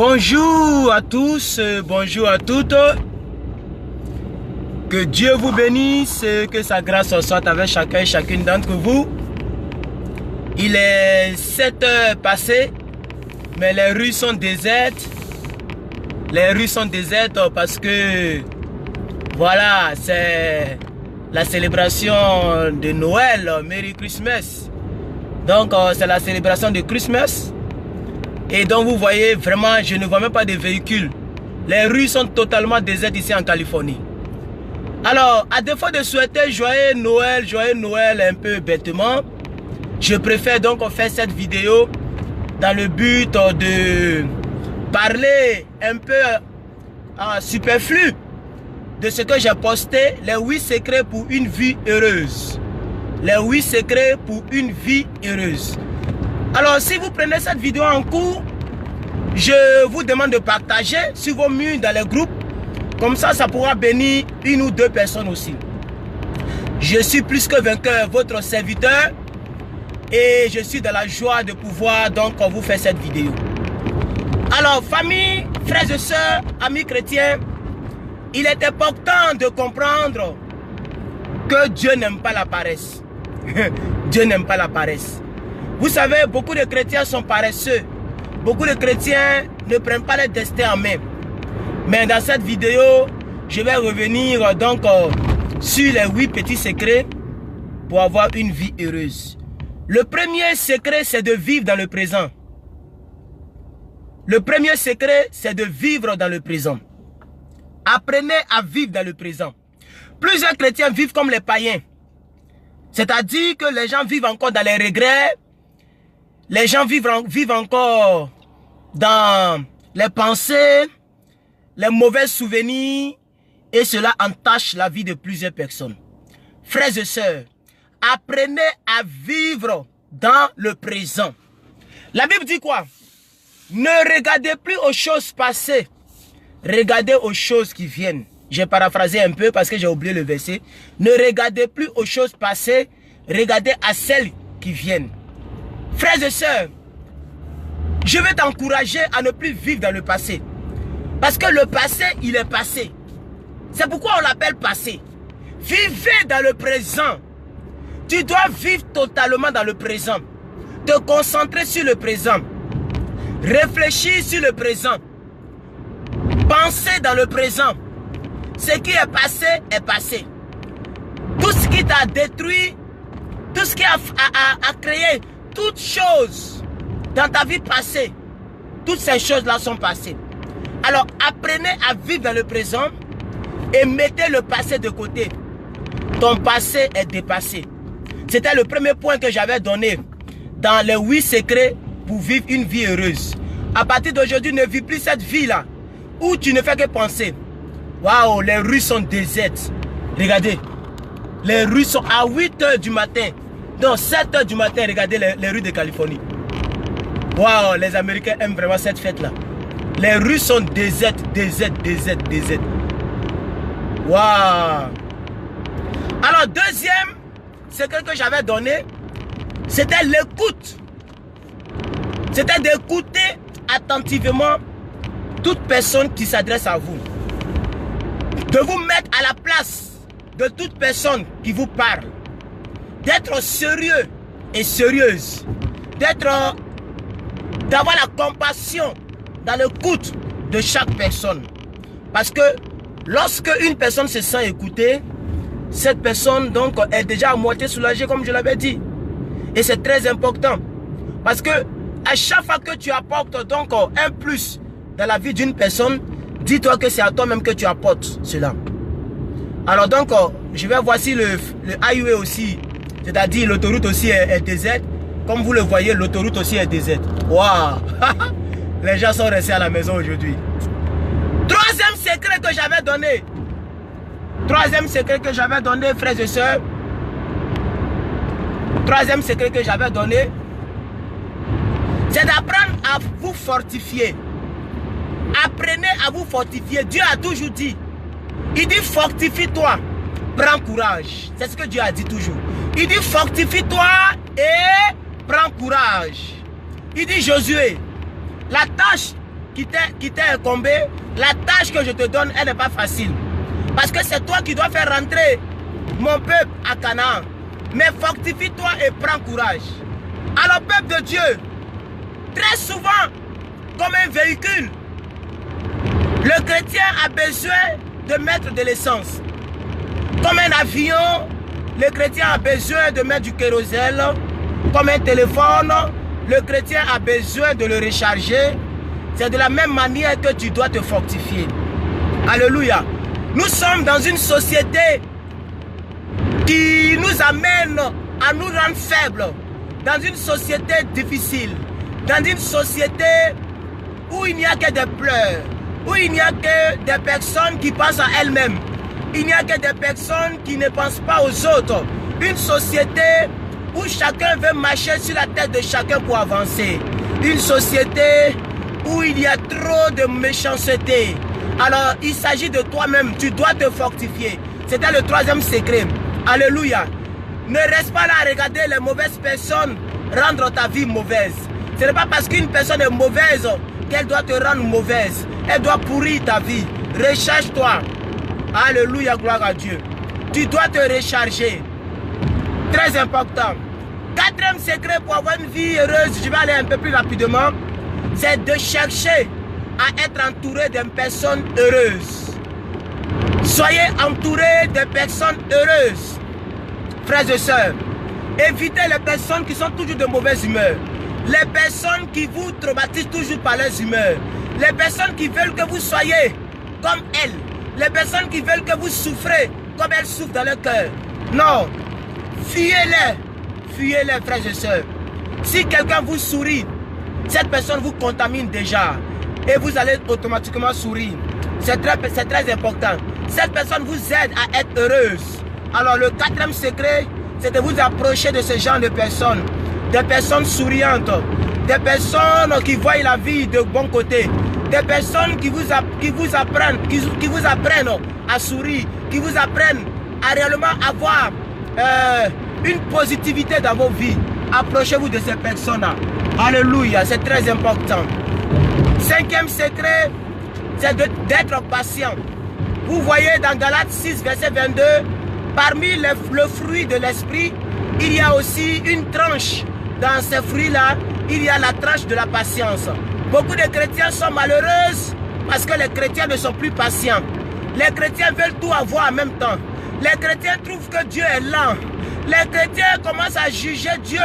Bonjour à tous, bonjour à toutes. Que Dieu vous bénisse, que sa grâce soit avec chacun et chacune d'entre vous. Il est 7 heures passées, mais les rues sont désertes. Les rues sont désertes parce que, voilà, c'est la célébration de Noël, Merry Christmas. Donc, c'est la célébration de Christmas. Et donc, vous voyez, vraiment, je ne vois même pas de véhicules. Les rues sont totalement désertes ici en Californie. Alors, à défaut de souhaiter joyeux Noël un peu bêtement, je préfère donc faire cette vidéo dans le but de parler un peu superflu de ce que j'ai posté, les 8 secrets pour une vie heureuse. Les 8 secrets pour une vie heureuse. Alors, si vous prenez cette vidéo en cours, je vous demande de partager sur vos murs dans les groupes. Comme ça, ça pourra bénir une ou deux personnes aussi. Je suis plus que vainqueur, votre serviteur. Et je suis dans la joie de pouvoir donc vous faire cette vidéo. Alors, famille, frères et sœurs, amis chrétiens, il est important de comprendre que Dieu n'aime pas la paresse. Dieu n'aime pas la paresse. Vous savez, beaucoup de chrétiens sont paresseux. Beaucoup de chrétiens ne prennent pas leur destin en main. Mais dans cette vidéo, je vais revenir donc sur les 8 petits secrets pour avoir une vie heureuse. Le premier secret, c'est de vivre dans le présent. Le premier secret, c'est de vivre dans le présent. Apprenez à vivre dans le présent. Plusieurs chrétiens vivent comme les païens. C'est-à-dire que les gens vivent encore dans les regrets. Les gens vivent encore dans les pensées, les mauvais souvenirs. Et cela entache la vie de plusieurs personnes. Frères et sœurs, apprenez à vivre dans le présent. La Bible dit quoi? Ne regardez plus aux choses passées. Regardez aux choses qui viennent. J'ai paraphrasé un peu parce que j'ai oublié le verset. Ne regardez plus aux choses passées. Regardez à celles qui viennent. Frères et sœurs, je vais t'encourager à ne plus vivre dans le passé. Parce que le passé, il est passé. C'est pourquoi on l'appelle passé. Vivez dans le présent. Tu dois vivre totalement dans le présent. Te concentrer sur le présent. Réfléchir sur le présent. Penser dans le présent. Ce qui est passé est passé. Tout ce qui t'a détruit, tout ce qui a créé, toutes choses dans ta vie passée, toutes ces choses-là sont passées. Alors apprenez à vivre dans le présent et mettez le passé de côté. Ton passé est dépassé. C'était le premier point que j'avais donné dans les 8 secrets pour vivre une vie heureuse. À partir d'aujourd'hui, ne vis plus cette vie-là où tu ne fais que penser. Waouh, les rues sont désertes. Regardez, les rues sont à 8 heures du matin. Non, 7 heures du matin, regardez les rues de Californie. Waouh, les Américains aiment vraiment cette fête-là. Les rues sont désertes. Waouh. Alors, deuxième secret que j'avais donné, c'était l'écoute. C'était d'écouter attentivement toute personne qui s'adresse à vous. De vous mettre à la place de toute personne qui vous parle. D'être sérieux et sérieuse. D'avoir la compassion dans l'écoute de chaque personne. Parce que lorsque une personne se sent écoutée, cette personne donc est déjà à moitié soulagée comme je l'avais dit. Et c'est très important. Parce que à chaque fois que tu apportes donc un plus dans la vie d'une personne, dis-toi que c'est à toi-même que tu apportes cela. Alors donc, je vais voir si le highway aussi, c'est-à-dire l'autoroute aussi est déserte. Comme vous le voyez, l'autoroute aussi est déserte. Waouh. Les gens sont restés à la maison aujourd'hui. Troisième secret que j'avais donné. Troisième secret que j'avais donné, frères et sœurs. Troisième secret que j'avais donné, c'est d'apprendre à vous fortifier. Apprenez à vous fortifier. Dieu a toujours dit. Il dit fortifie-toi. Prends courage. C'est ce que Dieu a dit toujours. Il dit fortifie-toi et prends courage. Il dit Josué, la tâche qui t'est incombée, la tâche que je te donne, elle n'est pas facile. Parce que c'est toi qui dois faire rentrer mon peuple à Canaan. Mais fortifie-toi et prends courage. Alors, peuple de Dieu, très souvent, comme un véhicule, le chrétien a besoin de mettre de l'essence. Comme un avion, le chrétien a besoin de mettre du kérosène. Comme un téléphone, le chrétien a besoin de le recharger. C'est de la même manière que tu dois te fortifier. Alléluia. Nous sommes dans une société qui nous amène à nous rendre faibles. Dans une société difficile. Dans une société où il n'y a que des pleurs. Où il n'y a que des personnes qui pensent à elles-mêmes. Il n'y a que des personnes qui ne pensent pas aux autres. Une société où chacun veut marcher sur la tête de chacun pour avancer. Une société où il y a trop de méchanceté. Alors, il s'agit de toi-même. Tu dois te fortifier. C'était le troisième secret. Alléluia. Ne reste pas là à regarder les mauvaises personnes rendre ta vie mauvaise. Ce n'est pas parce qu'une personne est mauvaise qu'elle doit te rendre mauvaise. Elle doit pourrir ta vie. Recharge-toi. Alléluia, gloire à Dieu. Tu dois te recharger. Très important. Quatrième secret pour avoir une vie heureuse, je vais aller un peu plus rapidement, c'est de chercher à être entouré de personnes heureuses. Soyez entouré de personnes heureuses. Frères et sœurs, évitez les personnes qui sont toujours de mauvaise humeur. Les personnes qui vous traumatisent toujours par leurs humeurs. Les personnes qui veulent que vous soyez comme elles. Les personnes qui veulent que vous souffrez comme elles souffrent dans leur cœur. Non. Fuyez-les. Fuyez-les, frères et sœurs. Si quelqu'un vous sourit, cette personne vous contamine déjà. Et vous allez automatiquement sourire. C'est très important. Cette personne vous aide à être heureuse. Alors le quatrième secret, c'est de vous approcher de ce genre de personnes. Des personnes souriantes. Des personnes qui voient la vie de bon côté. Des personnes qui vous apprennent à sourire. Qui vous apprennent à réellement avoir une positivité dans vos vies. Approchez-vous de ces personnes-là. Alléluia, c'est très important. Cinquième secret, c'est d'être patient. Vous voyez dans Galates 6, verset 22, parmi le fruit de l'esprit, il y a aussi une tranche. Dans ces fruits-là, il y a la tranche de la patience. Beaucoup de chrétiens sont malheureux parce que les chrétiens ne sont plus patients. Les chrétiens veulent tout avoir en même temps. Les chrétiens trouvent que Dieu est lent. Les chrétiens commencent à juger Dieu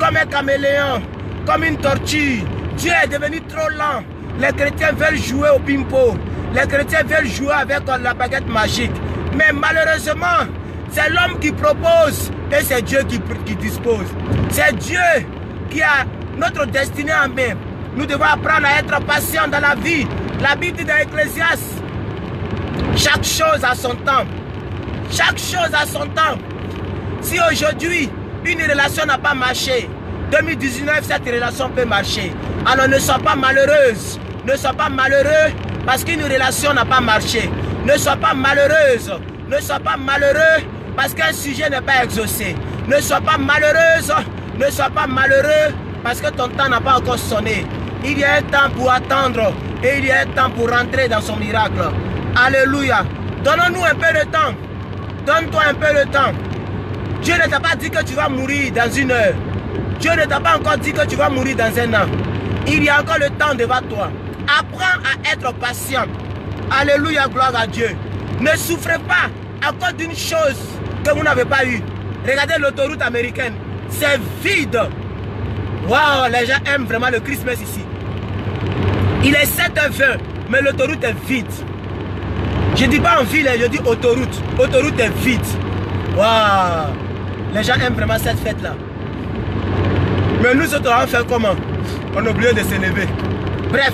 comme un caméléon, comme une tortue. Dieu est devenu trop lent. Les chrétiens veulent jouer au pimpo. Les chrétiens veulent jouer avec la baguette magique. Mais malheureusement, c'est l'homme qui propose et c'est Dieu qui dispose. C'est Dieu qui a notre destinée en main. Nous devons apprendre à être patients dans la vie. La Bible dit dans Ecclésiaste, chaque chose a son temps. Chaque chose a son temps. Si aujourd'hui, une relation n'a pas marché, 2019, cette relation peut marcher. Alors ne sois pas malheureuse. Ne sois pas malheureux parce qu'une relation n'a pas marché. Ne sois pas malheureuse. Ne sois pas malheureux parce qu'un sujet n'est pas exaucé. Ne sois pas malheureuse. Ne sois pas malheureux parce que ton temps n'a pas encore sonné. Il y a un temps pour attendre et il y a un temps pour rentrer dans son miracle. Alléluia. Donnons-nous un peu de temps. Donne-toi un peu de temps. Dieu ne t'a pas dit que tu vas mourir dans une heure. Dieu ne t'a pas encore dit que tu vas mourir dans un an. Il y a encore le temps devant toi. Apprends à être patient. Alléluia, gloire à Dieu. Ne souffrez pas à cause d'une chose que vous n'avez pas eue. Regardez l'autoroute américaine. C'est vide. Waouh, les gens aiment vraiment le Christmas ici. Il est 7h20, mais l'autoroute est vide. Je ne dis pas en ville, je dis autoroute. Autoroute est vide. Waouh, les gens aiment vraiment cette fête-là. Mais nous autres, on va faire comment? On a oublié de se lever. Bref,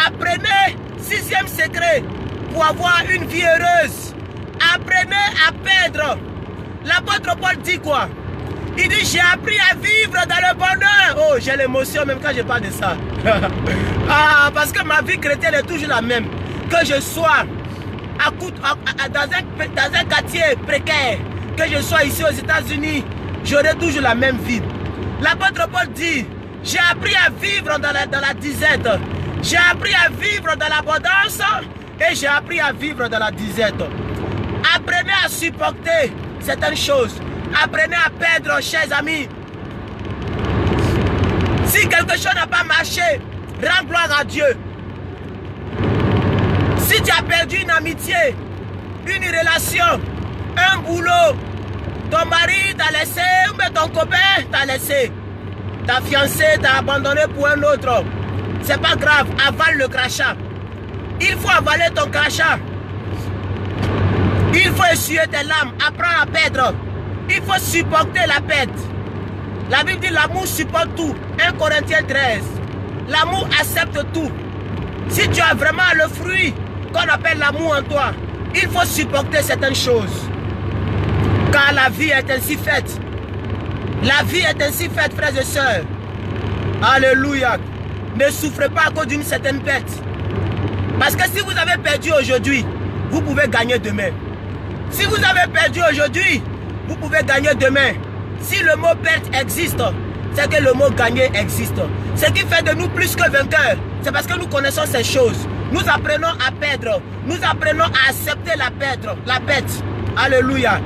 apprenez, sixième secret, pour avoir une vie heureuse. Apprenez à perdre. L'apôtre Paul dit quoi? Il dit, j'ai appris à vivre dans le bonheur. Oh, j'ai l'émotion même quand je parle de ça. Ah, parce que ma vie chrétienne est toujours la même. Que je sois dans un quartier précaire, que je sois ici aux États-Unis, j'aurai toujours la même vie. L'apôtre Paul dit, j'ai appris à vivre dans la disette. J'ai appris à vivre dans l'abondance et j'ai appris à vivre dans la disette. Apprenez à supporter certaines choses. Apprenez à perdre, chers amis. Si quelque chose n'a pas marché, rends gloire à Dieu. Si tu as perdu une amitié, une relation, un boulot, ton mari t'a laissé, ou bien ton copain t'a laissé, ta fiancée t'a abandonné pour un autre, c'est pas grave, avale le crachat. Il faut avaler ton crachat. Il faut essuyer tes larmes, apprendre à perdre. Il faut supporter la perte. La Bible dit l'amour supporte tout. 1 Corinthiens 13. L'amour accepte tout. Si tu as vraiment le fruit qu'on appelle l'amour en toi, il faut supporter certaines choses. Car la vie est ainsi faite. La vie est ainsi faite, frères et sœurs. Alléluia. Ne souffrez pas à cause d'une certaine perte. Parce que si vous avez perdu aujourd'hui, vous pouvez gagner demain. Si vous avez perdu aujourd'hui, vous pouvez gagner demain. Si le mot perte existe, c'est que le mot gagner existe. Ce qui fait de nous plus que vainqueurs, c'est parce que nous connaissons ces choses. Nous apprenons à perdre. Nous apprenons à accepter la perte. Alléluia.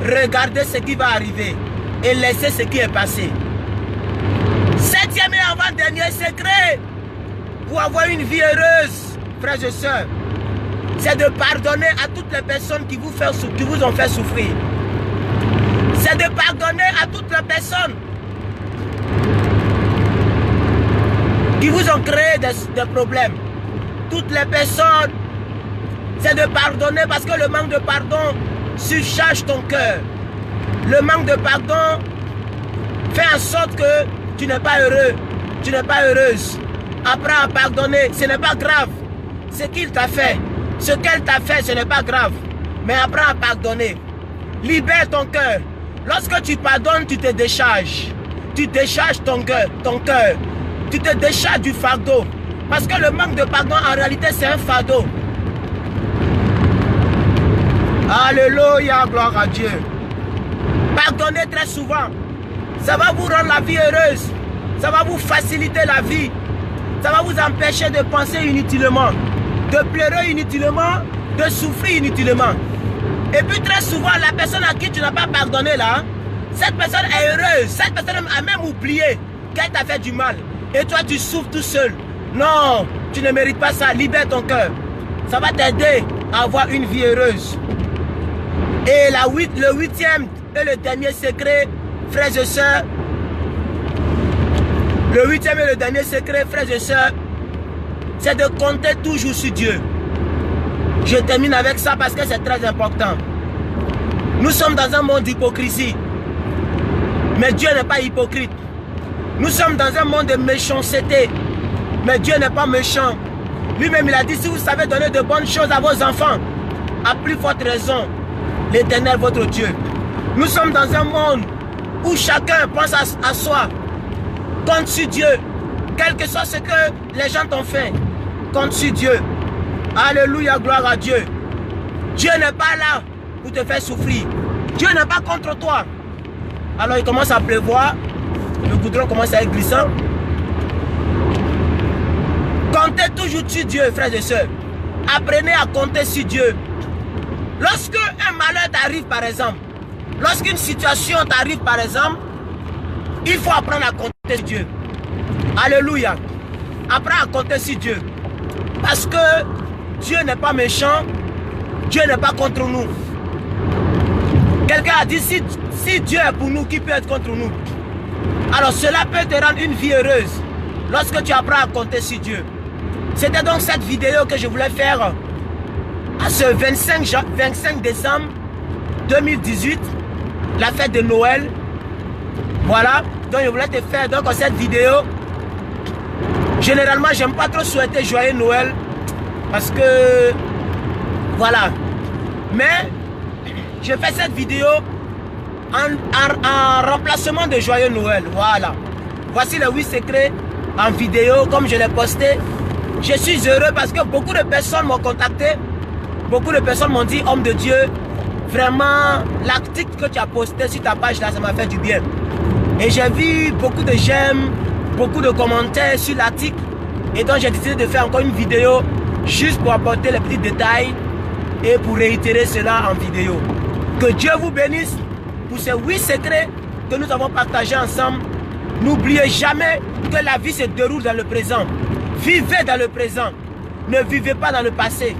Regardez ce qui va arriver et laissez ce qui est passé. Septième et avant-dernier secret pour avoir une vie heureuse, frères et sœurs, c'est de pardonner à toutes les personnes qui vous ont fait souffrir. C'est de pardonner à toutes les personnes qui vous ont créé des problèmes. Toutes les personnes, c'est de pardonner parce que le manque de pardon surcharge ton cœur. Le manque de pardon fait en sorte que tu n'es pas heureux, tu n'es pas heureuse. Apprends à pardonner, ce n'est pas grave. Ce qu'il t'a fait, ce qu'elle t'a fait, ce n'est pas grave. Mais apprends à pardonner. Libère ton cœur. Lorsque tu pardonnes, tu te décharges. Tu décharges ton cœur. Tu te décharges du fardeau. Parce que le manque de pardon, en réalité, c'est un fardeau. Alléluia, gloire à Dieu. Pardonnez très souvent. Ça va vous rendre la vie heureuse. Ça va vous faciliter la vie. Ça va vous empêcher de penser inutilement, de pleurer inutilement, de souffrir inutilement. Et puis très souvent, la personne à qui tu n'as pas pardonné là, cette personne est heureuse. Cette personne a même oublié qu'elle t'a fait du mal. Et toi, tu souffres tout seul. Non, tu ne mérites pas ça. Libère ton cœur. Ça va t'aider à avoir une vie heureuse. Et le huitième et le dernier secret, frères et sœurs, le huitième et le dernier secret, frères et sœurs, c'est de compter toujours sur Dieu. Je termine avec ça parce que c'est très important. Nous sommes dans un monde d'hypocrisie. Mais Dieu n'est pas hypocrite. Nous sommes dans un monde de méchanceté. Mais Dieu n'est pas méchant. Lui-même, il a dit, si vous savez donner de bonnes choses à vos enfants, à plus forte raison, l'Éternel, votre Dieu. Nous sommes dans un monde où chacun pense à soi. Compte sur Dieu. Quel que soit ce que les gens t'ont fait, compte sur Dieu. Alléluia, gloire à Dieu. Dieu n'est pas là pour te faire souffrir. Dieu n'est pas contre toi. Alors il commence à pleuvoir. Le goudron commence à être glissant. Comptez toujours sur Dieu, frères et sœurs. Apprenez à compter sur Dieu. Lorsque un malheur t'arrive, par exemple, lorsqu'une situation t'arrive, par exemple, il faut apprendre à compter sur Dieu. Alléluia. Apprends à compter sur Dieu. Parce que Dieu n'est pas méchant. Dieu n'est pas contre nous. Quelqu'un a dit, si Dieu est pour nous, qui peut être contre nous? Alors cela peut te rendre une vie heureuse lorsque tu apprends à compter sur Dieu. C'était donc cette vidéo que je voulais faire à ce 25 décembre 2018, la fête de Noël. Voilà, donc je voulais te faire donc cette vidéo. Généralement, j'aime pas trop souhaiter joyeux Noël parce que voilà. Mais je fais cette vidéo en remplacement de joyeux Noël. Voilà. Voici les 8 secrets en vidéo comme je l'ai posté. Je suis heureux parce que beaucoup de personnes m'ont contacté. Beaucoup de personnes m'ont dit, homme de Dieu, vraiment l'article que tu as posté sur ta page là, ça m'a fait du bien. Et j'ai vu beaucoup de j'aime, beaucoup de commentaires sur l'article. Et donc j'ai décidé de faire encore une vidéo juste pour apporter les petits détails et pour réitérer cela en vidéo. Que Dieu vous bénisse pour ces 8 secrets que nous avons partagés ensemble. N'oubliez jamais que la vie se déroule dans le présent. Vivez dans le présent. Ne vivez pas dans le passé.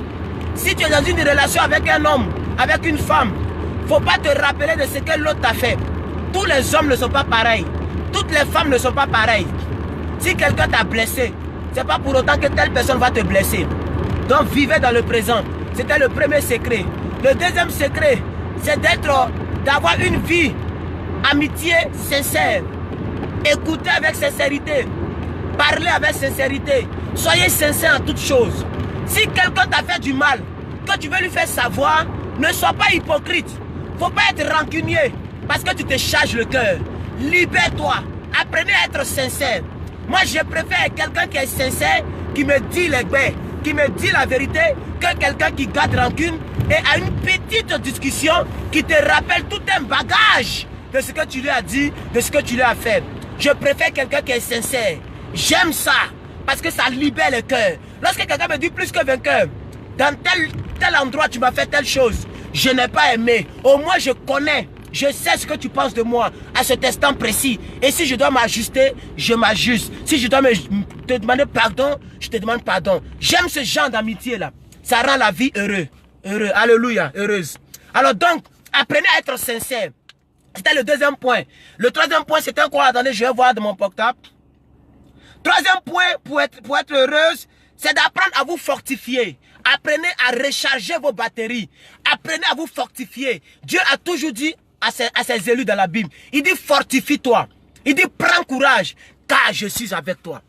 Si tu es dans une relation avec un homme, avec une femme, il ne faut pas te rappeler de ce que l'autre t'a fait. Tous les hommes ne sont pas pareils. Toutes les femmes ne sont pas pareilles. Si quelqu'un t'a blessé, ce n'est pas pour autant que telle personne va te blesser. Donc vivez dans le présent. C'était le premier secret. Le deuxième secret, c'est d'avoir une vie, amitié sincère. Écoutez avec sincérité. Parlez avec sincérité. Soyez sincère en toutes choses. Si quelqu'un t'a fait du mal, que tu veux lui faire savoir, ne sois pas hypocrite. Il ne faut pas être rancunier parce que tu te charges le cœur. Libère-toi. Apprenez à être sincère. Moi, je préfère quelqu'un qui est sincère, qui me dit les bains, qui me dit la vérité, que quelqu'un qui garde rancune et a une petite discussion qui te rappelle tout un bagage de ce que tu lui as dit, de ce que tu lui as fait. Je préfère quelqu'un qui est sincère. J'aime ça parce que ça libère le cœur. Lorsque quelqu'un me dit plus que vainqueur, dans tel endroit tu m'as fait telle chose, je n'ai pas aimé. Au moins je connais, je sais ce que tu penses de moi à cet instant précis. Et si je dois m'ajuster, je m'ajuste. Si je dois te demander pardon, je te demande pardon. J'aime ce genre d'amitié là. Ça rend la vie heureuse. Alléluia, heureuse. Alors donc, apprenez à être sincère. C'était le deuxième point. Le troisième point, c'était quoi? Attendez, je vais voir de mon portable. Troisième point, pour être heureuse, c'est d'apprendre à vous fortifier. Apprenez à recharger vos batteries. Apprenez à vous fortifier. Dieu a toujours dit à ses élus dans la Bible, il dit fortifie-toi. Il dit prends courage, car je suis avec toi.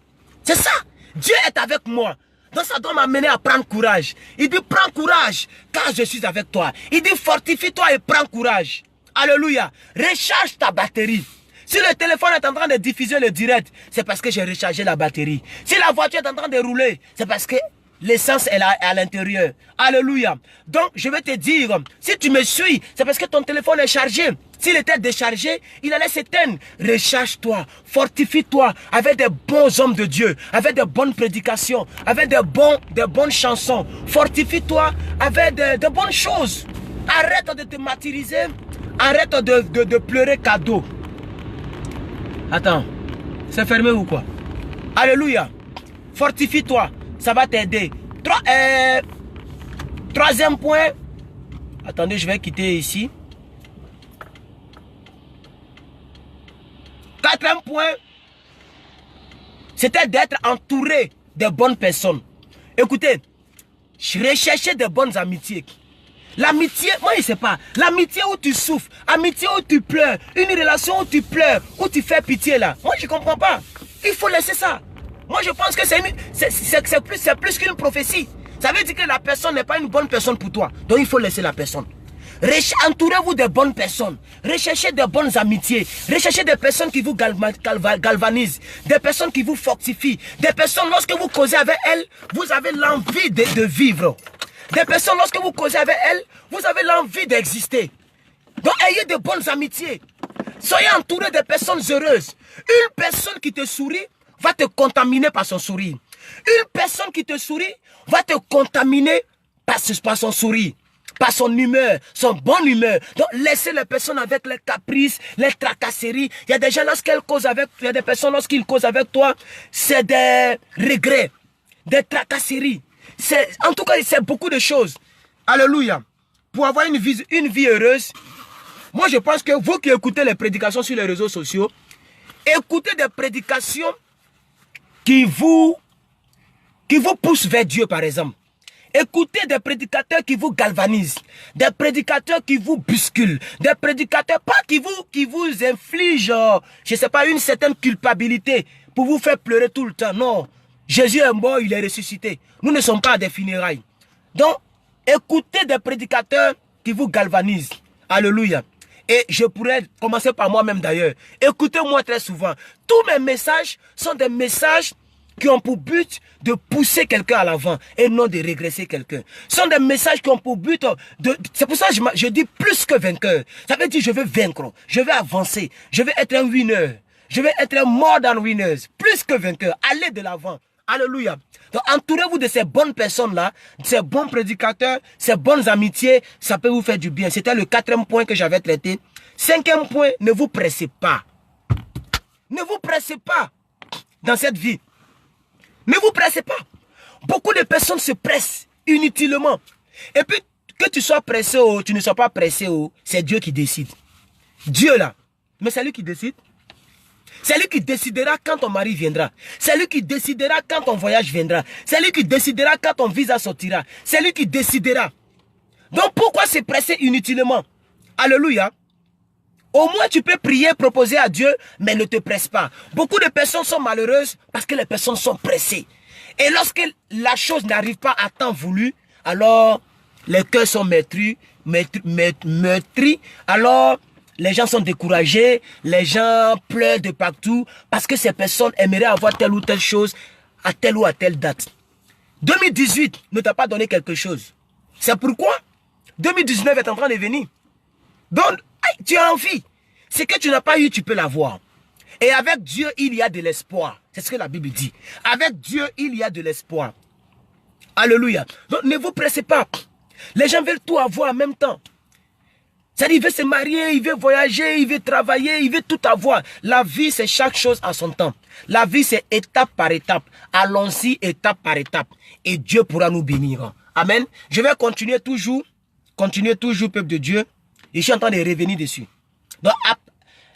C'est ça. Dieu est avec moi. Donc ça doit m'amener à prendre courage. Il dit prends courage, car je suis avec toi. Il dit fortifie-toi et prends courage. Alléluia. Recharge ta batterie. Si le téléphone est en train de diffuser le direct, c'est parce que j'ai rechargé la batterie. Si la voiture est en train de rouler, c'est parce que l'essence est là à l'intérieur. Alléluia. Donc, je vais te dire, si tu me suis, c'est parce que ton téléphone est chargé. S'il était déchargé, il allait s'éteindre. Recharge-toi, fortifie-toi avec des bons hommes de Dieu, avec de bonnes prédications, avec de bonnes chansons. Fortifie-toi avec de bonnes choses. Arrête de te martyriser. Arrête de pleurer cadeau. Attends, c'est fermé ou quoi? Alléluia. Fortifie-toi, ça va t'aider. Troisième point. Attendez, je vais quitter ici. Quatrième point, c'était d'être entouré de bonnes personnes. Écoutez, je recherchais de bonnes amitiés. L'amitié, moi je ne sais pas, l'amitié où tu souffres, l'amitié où tu pleures, une relation où tu pleures, où tu fais pitié là, moi je ne comprends pas. Il faut laisser ça. Moi je pense que c'est plus qu'une prophétie. Ça veut dire que la personne n'est pas une bonne personne pour toi. Donc il faut laisser la personne. Entourez-vous de bonnes personnes. Recherchez de bonnes amitiés. Recherchez des personnes qui vous galvanisent. Des personnes qui vous fortifient. Des personnes, lorsque vous causez avec elles, vous avez l'envie de vivre. Des personnes, lorsque vous causez avec elles, vous avez l'envie d'exister. Donc, ayez de bonnes amitiés. Soyez entouré de personnes heureuses. Une personne qui te sourit va te contaminer par son sourire. Une personne qui te sourit va te contaminer par son sourire, par son humeur, son bonne humeur. Donc, laissez les personnes avec les caprices, les tracasseries. Il y a des gens, lorsqu'elles causent avec, il y a des personnes, lorsqu'ils causent avec toi, c'est des regrets, des tracasseries. En tout cas, c'est beaucoup de choses. Alléluia. Pour avoir une vie heureuse, moi je pense que vous qui écoutez les prédications sur les réseaux sociaux, écoutez des prédications qui vous poussent vers Dieu par exemple. Écoutez des prédicateurs qui vous galvanisent, des prédicateurs qui vous bousculent, des prédicateurs pas qui vous infligent, je ne sais pas, une certaine culpabilité pour vous faire pleurer tout le temps. Non. Jésus est mort, il est ressuscité. Nous ne sommes pas à des funérailles. Donc, écoutez des prédicateurs qui vous galvanisent. Alléluia. Et je pourrais commencer par moi-même d'ailleurs. Écoutez-moi très souvent. Tous mes messages sont des messages qui ont pour but de pousser quelqu'un à l'avant et non de régresser quelqu'un. Ce sont des messages qui ont pour but de... C'est pour ça que je dis plus que vainqueur. Ça veut dire je veux vaincre, je veux avancer, je veux être un winner. Je vais être un more than winners, plus que vainqueur. Allez de l'avant. Alléluia. Donc, entourez-vous de ces bonnes personnes-là, ces bons prédicateurs, ces bonnes amitiés, ça peut vous faire du bien. C'était le 4e point que j'avais traité. 5e point, ne vous pressez pas. Ne vous pressez pas dans cette vie. Ne vous pressez pas. Beaucoup de personnes se pressent inutilement. Et puis, que tu sois pressé ou tu ne sois pas pressé, c'est Dieu qui décide. Dieu là. Mais c'est lui qui décide. C'est lui qui décidera quand ton mari viendra. C'est lui qui décidera quand ton voyage viendra. C'est lui qui décidera quand ton visa sortira. C'est lui qui décidera. Donc pourquoi se presser inutilement? Alléluia. Au moins tu peux prier, proposer à Dieu, mais ne te presse pas. Beaucoup de personnes sont malheureuses parce que les personnes sont pressées. Et lorsque la chose n'arrive pas à temps voulu, alors les cœurs sont meurtris. Alors les gens sont découragés, les gens pleurent de partout parce que ces personnes aimeraient avoir telle ou telle chose à telle ou à telle date. 2018 ne t'a pas donné quelque chose. C'est pourquoi 2019 est en train de venir. Donc, tu as envie. Ce que tu n'as pas eu, tu peux l'avoir. Et avec Dieu, il y a de l'espoir. C'est ce que la Bible dit. Avec Dieu, il y a de l'espoir. Alléluia. Donc, ne vous pressez pas. Les gens veulent tout avoir en même temps. C'est-à-dire, il veut se marier, il veut voyager, il veut travailler, il veut tout avoir. La vie, c'est chaque chose à son temps. La vie, c'est étape par étape. Allons-y étape par étape. Et Dieu pourra nous bénir. Amen. Je vais continuer toujours, peuple de Dieu. Et je suis en train de revenir dessus. Donc,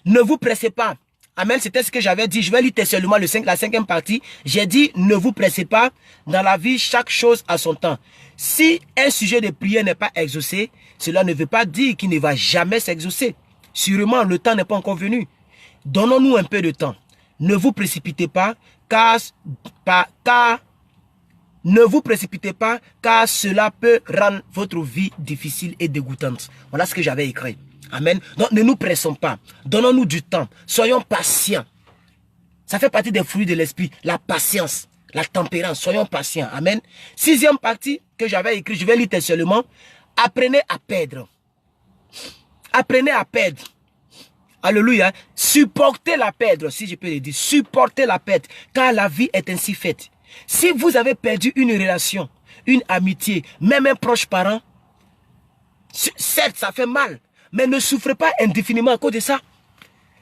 ne vous pressez pas. Amen, c'était ce que j'avais dit. Je vais lire seulement la 5e partie. J'ai dit, ne vous pressez pas. Dans la vie, chaque chose a son temps. Si un sujet de prière n'est pas exaucé, cela ne veut pas dire qu'il ne va jamais s'exaucer. Sûrement, le temps n'est pas encore venu. Donnons-nous un peu de temps. Ne vous précipitez pas, car cela peut rendre votre vie difficile et dégoûtante. Voilà ce que j'avais écrit. Amen. Donc ne nous pressons pas. Donnons-nous du temps. Soyons patients. Ça fait partie des fruits de l'esprit. La patience, la tempérance. Soyons patients. Amen. 6e partie que j'avais écrit, je vais lire seulement. Apprenez à perdre. Apprenez à perdre. Alléluia. Supportez la perdre, si je peux le dire. Supportez la perte, car la vie est ainsi faite. Si vous avez perdu une relation, une amitié, même un proche parent, certes, ça fait mal. Mais ne souffrez pas indéfiniment à cause de ça.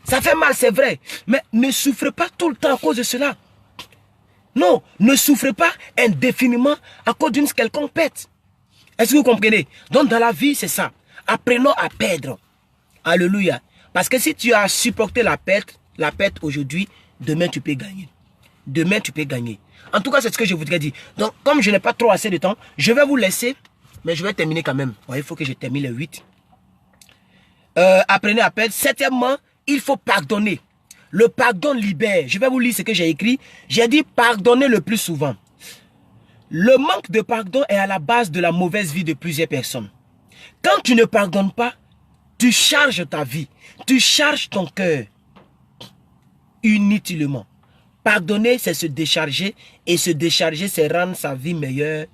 Ça fait mal, c'est vrai. Mais ne souffrez pas tout le temps à cause de cela. Non, ne souffrez pas indéfiniment à cause d'une quelconque perte. Est-ce que vous comprenez? Donc dans la vie, c'est ça. Apprenons à perdre. Alléluia. Parce que si tu as supporté la perte aujourd'hui, demain tu peux gagner. Demain tu peux gagner. En tout cas, c'est ce que je voudrais dire. Donc, comme je n'ai pas trop assez de temps, je vais vous laisser. Mais je vais terminer quand même. Ouais, il faut que je termine les 8. Apprenez à perdre. 7e, il faut pardonner. Le pardon libère. Je vais vous lire ce que j'ai écrit. J'ai dit pardonner le plus souvent. Le manque de pardon est à la base de la mauvaise vie de plusieurs personnes. Quand tu ne pardonnes pas, tu charges ta vie. Tu charges ton cœur inutilement. Pardonner, c'est se décharger. Et se décharger, c'est rendre sa vie meilleure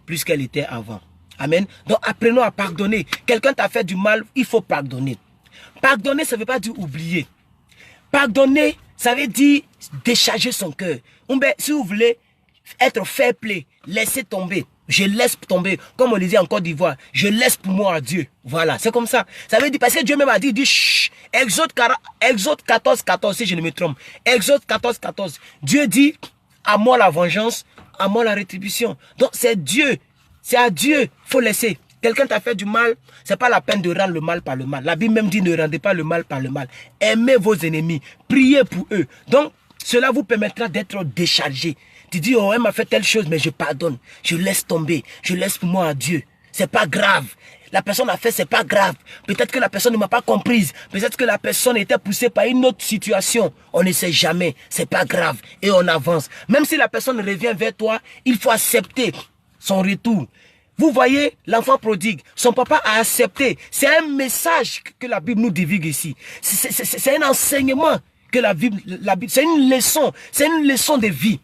plus qu'elle était avant. Amen. Donc apprenons à pardonner. Quelqu'un t'a fait du mal, il faut pardonner. Pardonner, ça ne veut pas dire oublier. Pardonner, ça veut dire décharger son cœur. Si vous voulez être fair play, laissez tomber. Je laisse tomber. Comme on disait en Côte d'Ivoire, je laisse pour moi à Dieu. Voilà, c'est comme ça. Ça veut dire, parce que Dieu même a dit, chut, Exode 14, 14, si je ne me trompe. Exode 14, 14. Dieu dit, à moi la vengeance, à moi la rétribution. Donc c'est Dieu. C'est à Dieu, il faut laisser. Quelqu'un t'a fait du mal, ce n'est pas la peine de rendre le mal par le mal. La Bible même dit ne rendez pas le mal par le mal. Aimez vos ennemis, priez pour eux. Donc, cela vous permettra d'être déchargé. Tu dis, oh, elle m'a fait telle chose, mais je pardonne. Je laisse tomber. Je laisse pour moi à Dieu. C'est pas grave. La personne a fait, c'est pas grave. Peut-être que la personne ne m'a pas comprise. Peut-être que la personne était poussée par une autre situation. On ne sait jamais. C'est pas grave. Et on avance. Même si la personne revient vers toi, il faut accepter son retour. Vous voyez, l'enfant prodigue, son papa a accepté. C'est un message que la Bible nous divulgue ici. C'est un enseignement que la Bible, c'est une leçon de vie.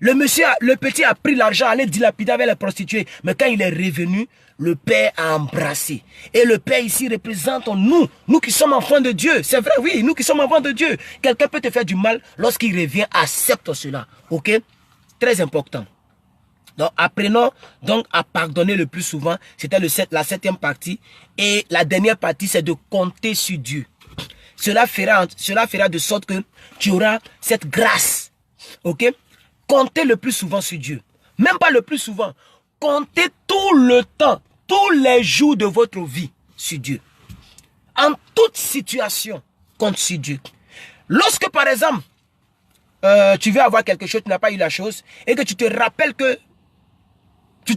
Le petit a pris l'argent, allait dilapider avec les prostituées. Mais quand il est revenu, le Père a embrassé. Et le Père ici représente nous qui sommes enfants de Dieu. C'est vrai, oui, nous qui sommes enfants de Dieu. Quelqu'un peut te faire du mal, lorsqu'il revient, accepte cela. Ok? très important. Donc, apprenons donc à pardonner le plus souvent. C'était la 7e partie. Et la dernière partie, c'est de compter sur Dieu. Cela fera de sorte que tu auras cette grâce. Ok? Comptez le plus souvent sur Dieu. Même pas le plus souvent. Comptez tout le temps, tous les jours de votre vie sur Dieu. En toute situation, compte sur Dieu. Lorsque, par exemple, tu veux avoir quelque chose, tu n'as pas eu la chose, et que tu te rappelles que tu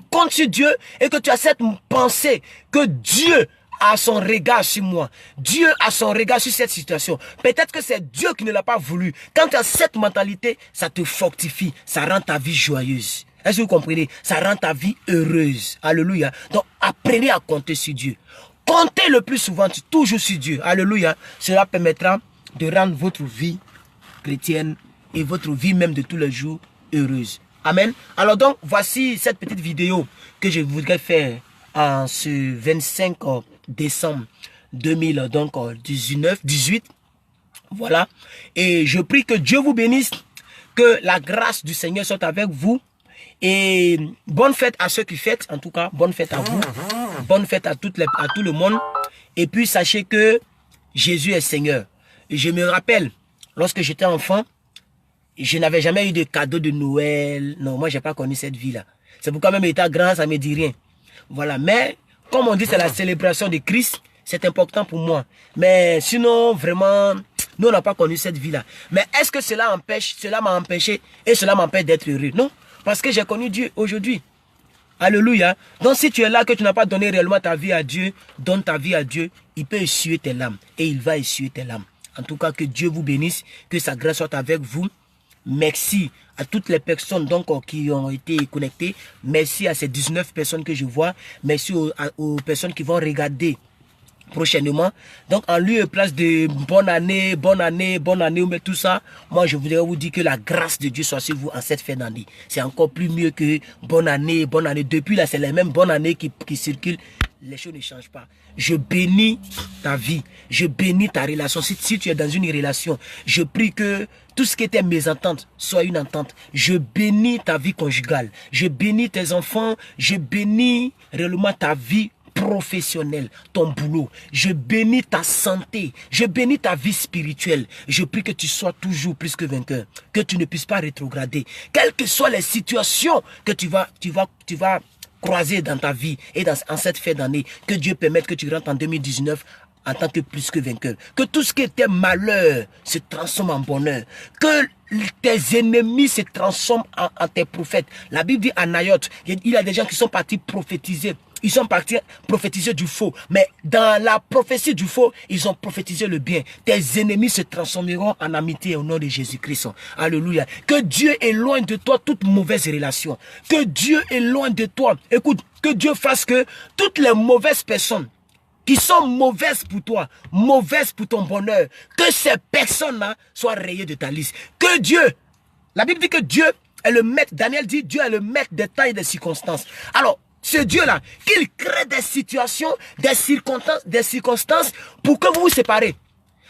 comptes sur Dieu et que tu as cette pensée que Dieu a son regard sur moi. Dieu a son regard sur cette situation. Peut-être que c'est Dieu qui ne l'a pas voulu. Quand tu as cette mentalité, ça te fortifie. Ça rend ta vie joyeuse. Est-ce que vous comprenez? Ça rend ta vie heureuse. Alléluia. Donc, apprenez à compter sur Dieu. Comptez le plus souvent, toujours sur Dieu. Alléluia. Cela permettra de rendre votre vie chrétienne et votre vie même de tous les jours heureuse. Amen. Alors donc, voici cette petite vidéo que je voudrais faire en ce 25 décembre 2018. Voilà. Et je prie que Dieu vous bénisse, que la grâce du Seigneur soit avec vous. Et bonne fête à ceux qui fêtent, en tout cas, bonne fête à vous. Bonne fête à tout le monde. Et puis, sachez que Jésus est Seigneur. Et je me rappelle, lorsque j'étais enfant, je n'avais jamais eu de cadeau de Noël. Non, moi, je n'ai pas connu cette vie-là. C'est pourquoi même étant grand, ça ne me dit rien. Voilà. Mais, comme on dit, c'est la célébration de Christ. C'est important pour moi. Mais sinon, vraiment, nous, on n'a pas connu cette vie-là. Mais est-ce que cela m'a empêché et cela m'empêche d'être heureux? Non. Parce que j'ai connu Dieu aujourd'hui. Alléluia. Donc, si tu es là, que tu n'as pas donné réellement ta vie à Dieu, donne ta vie à Dieu. Il peut essuyer tes larmes. Et il va essuyer tes larmes. En tout cas, que Dieu vous bénisse. Que sa grâce soit avec vous. Merci à toutes les personnes donc qui ont été connectées. Merci à ces 19 personnes que je vois. Merci aux personnes qui vont regarder prochainement. Donc en lieu et place de bonne année, mais tout ça, moi je voudrais vous dire que la grâce de Dieu soit sur vous en cette fin d'année. C'est encore plus mieux que bonne année. Depuis là, c'est les mêmes bonnes années qui circulent. Les choses ne changent pas. Je bénis ta vie. Je bénis ta relation. Si tu es dans une relation, je prie que tout ce qui était mésentente soit une entente. Je bénis ta vie conjugale. Je bénis tes enfants. Je bénis réellement ta vie professionnelle, ton boulot. Je bénis ta santé. Je bénis ta vie spirituelle. Je prie que tu sois toujours plus que vainqueur. Que tu ne puisses pas rétrograder. Quelles que soient les situations que tu vas croiser dans ta vie et en cette fin d'année, que Dieu permette que tu rentres en 2019 en tant que plus que vainqueur. Que tout ce qui était malheur se transforme en bonheur. Que tes ennemis se transforment en tes prophètes. La Bible dit à Nayot, il y a des gens qui sont partis prophétiser. Ils sont partis prophétiser du faux. Mais dans la prophétie du faux, ils ont prophétisé le bien. Tes ennemis se transformeront en amitié au nom de Jésus-Christ. Alléluia. Que Dieu éloigne de toi toute mauvaise relation. Que Dieu éloigne de toi. Écoute, que Dieu fasse que toutes les mauvaises personnes qui sont mauvaises pour toi, mauvaises pour ton bonheur, que ces personnes-là soient rayées de ta liste. Que Dieu, la Bible dit que Dieu est le maître, Daniel dit Dieu est le maître des temps et des circonstances. Alors, ce Dieu-là, qu'il crée des situations, des circonstances pour que vous vous séparez.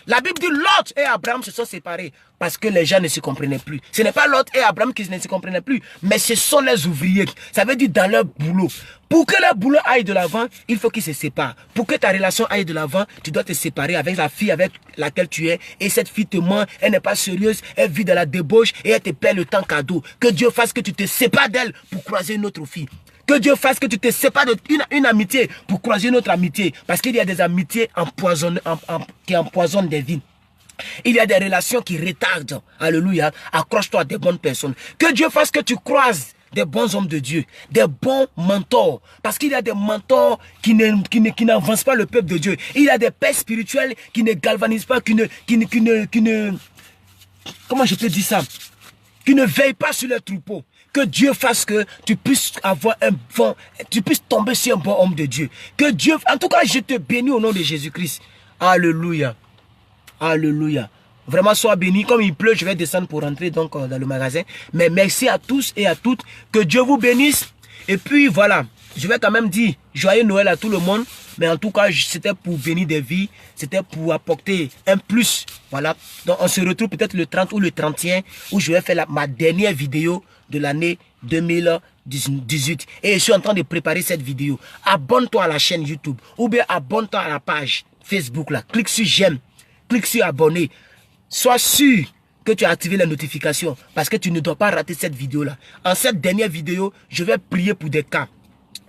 La Bible dit Lot et Abraham se sont séparés parce que les gens ne se comprenaient plus. Ce n'est pas Lot et Abraham qui ne se comprenaient plus, mais ce sont les ouvriers. Ça veut dire dans leur boulot. Pour que leur boulot aille de l'avant, il faut qu'ils se séparent. Pour que ta relation aille de l'avant, tu dois te séparer avec la fille avec laquelle tu es. Et cette fille te ment, elle n'est pas sérieuse, elle vit de la débauche et elle te perd le temps cadeau. Que Dieu fasse que tu te sépares d'elle pour croiser une autre fille. Que Dieu fasse que tu te sépares d'une amitié pour croiser une autre amitié. Parce qu'il y a des amitiés qui empoisonnent des vies. Il y a des relations qui retardent. Alléluia. Accroche-toi à des bonnes personnes. Que Dieu fasse que tu croises des bons hommes de Dieu, des bons mentors. Parce qu'il y a des mentors qui n'avancent pas le peuple de Dieu. Il y a des pères spirituels qui ne galvanisent pas, comment je peux dire ça? Qui ne veillent pas sur les troupeaux. Que Dieu fasse que tu puisses tomber sur un bon homme de Dieu. Que Dieu, en tout cas, je te bénis au nom de Jésus-Christ. Alléluia. Alléluia. Vraiment, sois béni. Comme il pleut, je vais descendre pour rentrer donc dans le magasin. Mais merci à tous et à toutes. Que Dieu vous bénisse. Et puis voilà, je vais quand même dire joyeux Noël à tout le monde. Mais en tout cas, c'était pour bénir des vies. C'était pour apporter un plus. Voilà. Donc on se retrouve peut-être le 30 ou le 31 où je vais faire ma dernière vidéo de l'année 2018. Et je suis en train de préparer cette vidéo. Abonne-toi à la chaîne YouTube. Ou bien abonne-toi à la page Facebook là. Clique sur j'aime. Clique sur abonner. Sois sûr que tu as activé les notifications parce que tu ne dois pas rater cette vidéo là. En cette dernière vidéo, je vais prier pour des cas.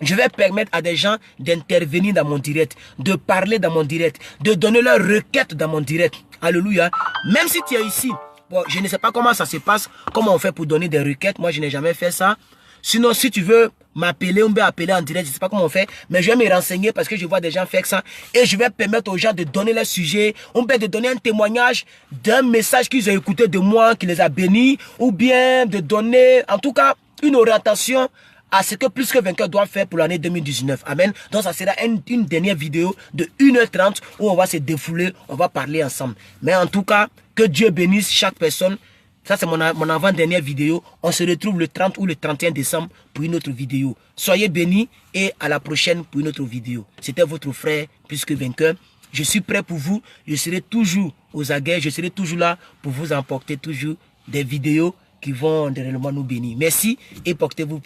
Je vais permettre à des gens d'intervenir dans mon direct, de parler dans mon direct, de donner leurs requêtes dans mon direct. Alléluia. Même si tu es ici, bon, je ne sais pas comment ça se passe, comment on fait pour donner des requêtes. Moi, je n'ai jamais fait ça. Sinon, si tu veux m'appeler, on peut appeler en direct, je ne sais pas comment on fait, mais je vais me renseigner parce que je vois des gens faire ça. Et je vais permettre aux gens de donner leur sujet, on peut de donner un témoignage d'un message qu'ils ont écouté de moi, qui les a bénis, ou bien de donner, en tout cas, une orientation à ce que Plus que Vainqueur doit faire pour l'année 2019. Amen. Donc ça sera une dernière vidéo de 1h30 où on va se défouler, on va parler ensemble. Mais en tout cas, que Dieu bénisse chaque personne. Ça c'est mon avant-dernière vidéo. On se retrouve le 30 ou le 31 décembre pour une autre vidéo. Soyez bénis et à la prochaine pour une autre vidéo. C'était votre frère Plus que Vainqueur. Je suis prêt pour vous. Je serai toujours aux aguets. Je serai toujours là pour vous emporter toujours des vidéos qui vont réellement nous bénir. Merci et portez-vous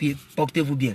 bien.